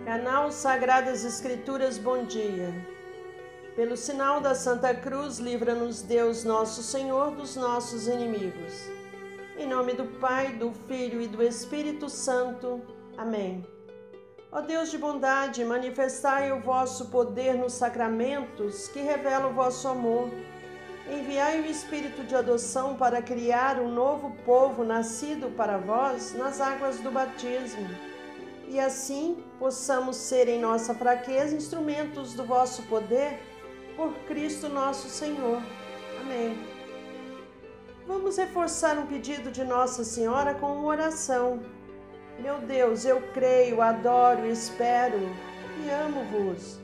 Canal Sagradas Escrituras, bom dia. Pelo sinal da Santa Cruz, livra-nos Deus nosso Senhor dos nossos inimigos. Em nome do Pai, do Filho e do Espírito Santo. Amém. Ó Deus de bondade, manifestai o vosso poder nos sacramentos que revelam o vosso amor. Enviai o Espírito de adoção para criar um novo povo nascido para vós nas águas do batismo. E assim possamos ser em nossa fraqueza instrumentos do vosso poder, por Cristo nosso Senhor. Amém. Vamos reforçar um pedido de Nossa Senhora com uma oração. Meu Deus, eu creio, adoro, espero e amo-vos.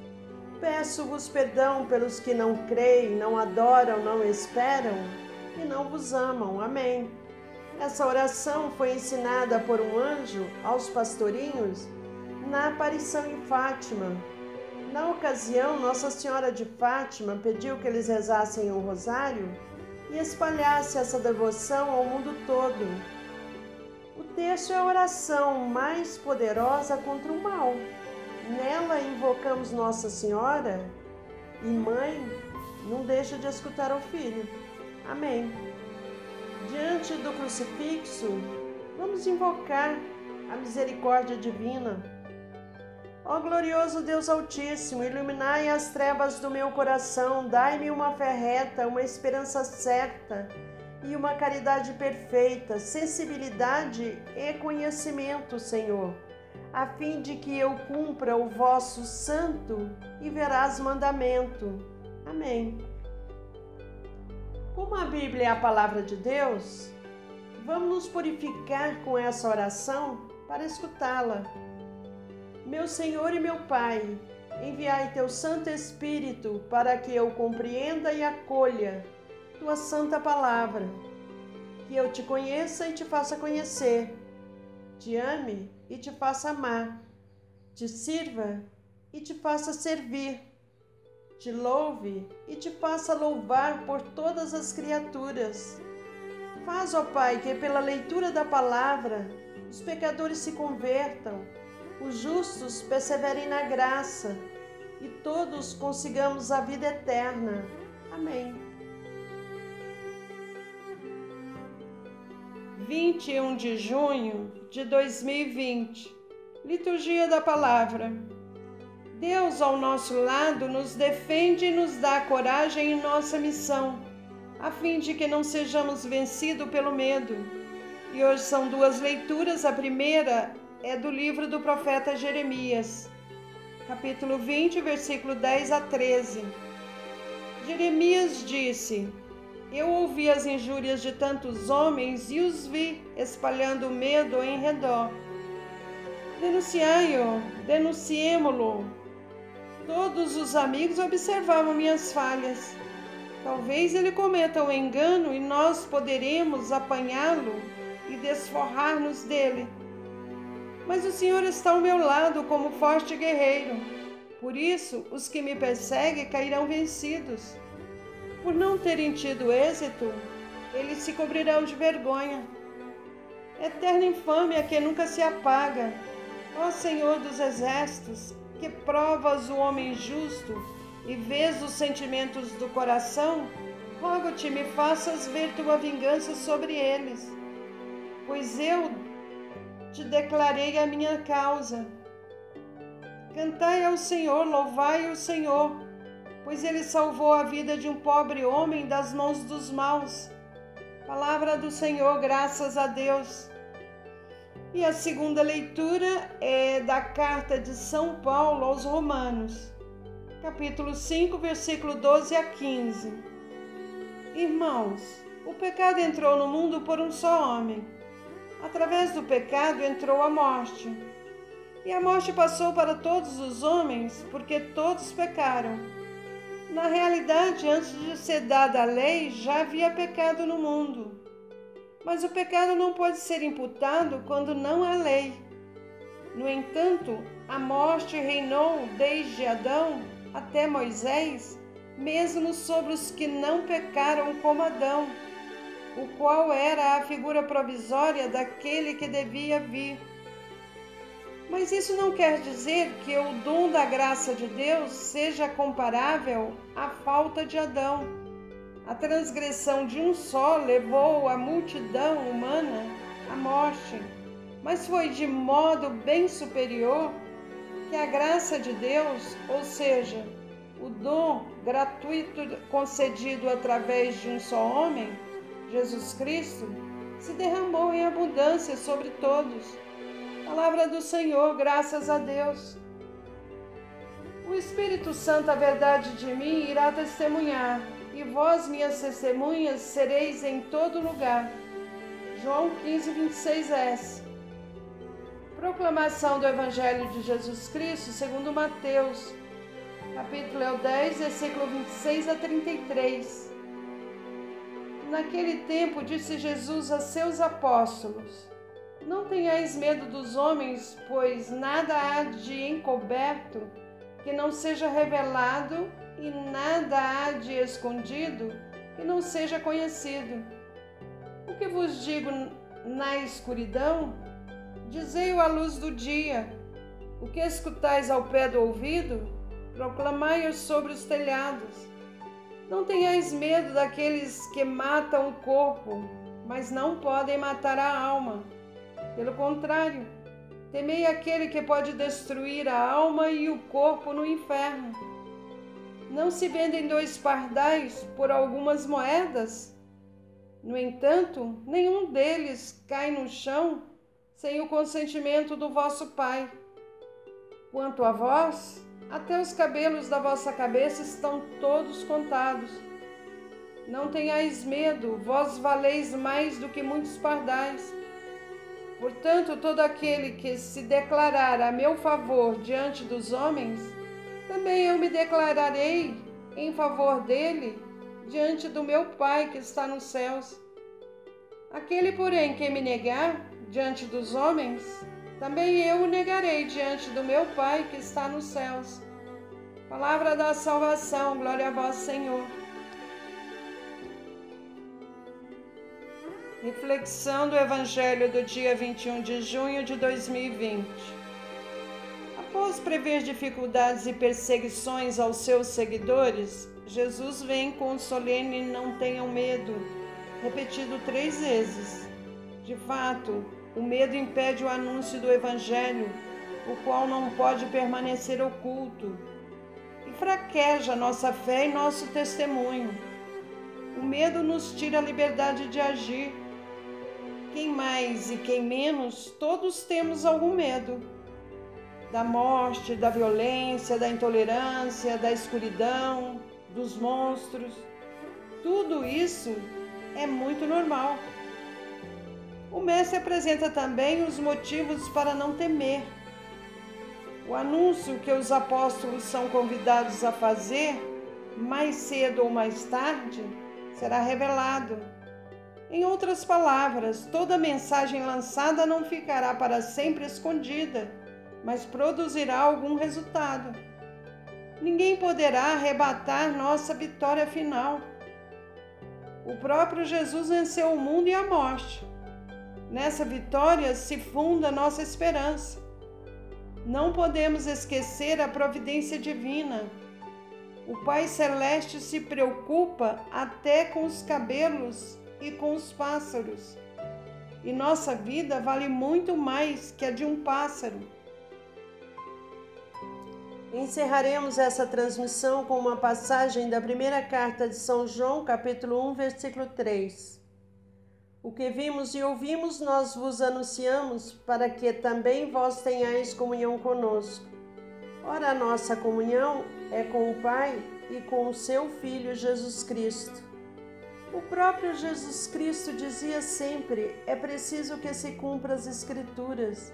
Peço-vos perdão pelos que não creem, não adoram, não esperam e não vos amam. Amém. Essa oração foi ensinada por um anjo aos pastorinhos na aparição em Fátima. Na ocasião, Nossa Senhora de Fátima pediu que eles rezassem um rosário e espalhasse essa devoção ao mundo todo. O texto é a oração mais poderosa contra o mal. Nela invocamos Nossa Senhora e Mãe, não deixa de escutar o Filho. Amém. Diante do crucifixo, vamos invocar a misericórdia divina. Ó glorioso Deus Altíssimo, iluminai as trevas do meu coração, dai-me uma fé reta, uma esperança certa e uma caridade perfeita, sensibilidade e conhecimento, Senhor, a fim de que eu cumpra o vosso santo e veraz mandamento. Amém. Como a Bíblia é a palavra de Deus, vamos nos purificar com essa oração para escutá-la. Meu Senhor e meu Pai, enviai teu Santo Espírito para que eu compreenda e acolha tua santa palavra, que eu te conheça e te faça conhecer, te ame e te faça amar, te sirva e te faça servir, te louve e te faça louvar por todas as criaturas. Faz, ó Pai, que pela leitura da palavra os pecadores se convertam, os justos perseverem na graça e todos consigamos a vida eterna. Amém. 21 de junho de 2020, Liturgia da Palavra. Deus ao nosso lado nos defende e nos dá coragem em nossa missão, a fim de que não sejamos vencidos pelo medo. E hoje são duas leituras. A primeira é do livro do profeta Jeremias, capítulo 20, versículo 10 a 13. Jeremias disse: Eu ouvi as injúrias de tantos homens e os vi espalhando medo em redor. Denunciai-o, denunciemo-lo. Todos os amigos observavam minhas falhas. Talvez ele cometa um engano e nós poderemos apanhá-lo e desforrar-nos dele. Mas o Senhor está ao meu lado como forte guerreiro. Por isso, os que me perseguem cairão vencidos. Por não terem tido êxito, eles se cobrirão de vergonha. Eterna infâmia que nunca se apaga. Ó Senhor dos exércitos, que provas o homem justo e vês os sentimentos do coração, rogo-te, me faças ver tua vingança sobre eles, pois eu te declarei a minha causa. Cantai ao Senhor, louvai o Senhor, pois ele salvou a vida de um pobre homem das mãos dos maus. Palavra do Senhor, graças a Deus. E a segunda leitura é da carta de São Paulo aos Romanos, capítulo 5, versículo 12 a 15. Irmãos, o pecado entrou no mundo por um só homem. Através do pecado entrou a morte. E a morte passou para todos os homens, porque todos pecaram. Na realidade, antes de ser dada a lei, já havia pecado no mundo. Mas o pecado não pode ser imputado quando não há lei. No entanto, a morte reinou desde Adão até Moisés, mesmo sobre os que não pecaram como Adão, o qual era a figura provisória daquele que devia vir. Mas isso não quer dizer que o dom da graça de Deus seja comparável à falta de Adão. A transgressão de um só levou a multidão humana à morte, mas foi de modo bem superior que a graça de Deus, ou seja, o dom gratuito concedido através de um só homem, Jesus Cristo, se derramou em abundância sobre todos. Palavra do Senhor, graças a Deus. O Espírito Santo, a verdade de mim, irá testemunhar, e vós, minhas testemunhas, sereis em todo lugar. João 15:26. Proclamação do Evangelho de Jesus Cristo segundo Mateus, capítulo 10, versículo 26 a 33. Naquele tempo disse Jesus a seus apóstolos: Não tenhais medo dos homens, pois nada há de encoberto que não seja revelado, e nada há de escondido que não seja conhecido. O que vos digo na escuridão, dizei-o à luz do dia. O que escutais ao pé do ouvido, proclamai-o sobre os telhados. Não tenhais medo daqueles que matam o corpo, mas não podem matar a alma. Pelo contrário, temei aquele que pode destruir a alma e o corpo no inferno. Não se vendem 2 pardais por algumas moedas? No entanto, nenhum deles cai no chão sem o consentimento do vosso Pai. Quanto a vós, até os cabelos da vossa cabeça estão todos contados. Não tenhais medo, vós valeis mais do que muitos pardais. Portanto, todo aquele que se declarar a meu favor diante dos homens, também eu me declararei em favor dele diante do meu Pai que está nos céus. Aquele, porém, que me negar diante dos homens, também eu o negarei diante do meu Pai que está nos céus. Palavra da salvação, glória a vós, Senhor. Reflexão do Evangelho do dia 21 de junho de 2020. Após prever dificuldades e perseguições aos seus seguidores, Jesus vem com o solene "não tenham medo", repetido 3 vezes. De fato, o medo impede o anúncio do Evangelho, o qual não pode permanecer oculto, e fraqueja nossa fé e nosso testemunho. O medo nos tira a liberdade de agir. Quem mais e quem menos, todos temos algum medo. Da morte, da violência, da intolerância, da escuridão, dos monstros. Tudo isso é muito normal. O Mestre apresenta também os motivos para não temer. O anúncio que os apóstolos são convidados a fazer, mais cedo ou mais tarde, será revelado. Em outras palavras, toda mensagem lançada não ficará para sempre escondida, mas produzirá algum resultado. Ninguém poderá arrebatar nossa vitória final. O próprio Jesus venceu o mundo e a morte. Nessa vitória se funda nossa esperança. Não podemos esquecer a providência divina. O Pai Celeste se preocupa até com os cabelos e com os pássaros. E nossa vida vale muito mais que a de um pássaro. Encerraremos essa transmissão com uma passagem da primeira carta de São João, capítulo 1, versículo 3. O que vimos e ouvimos nós vos anunciamos, para que também vós tenhais comunhão conosco. Ora, a nossa comunhão é com o Pai e com o seu Filho Jesus Cristo. O próprio Jesus Cristo dizia sempre: é preciso que se cumpra as Escrituras.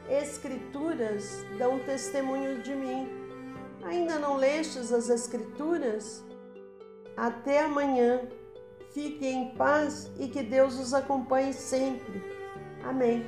Escrituras dão testemunho de mim. Ainda não lestes as Escrituras? Até amanhã. Fiquem em paz e que Deus os acompanhe sempre. Amém.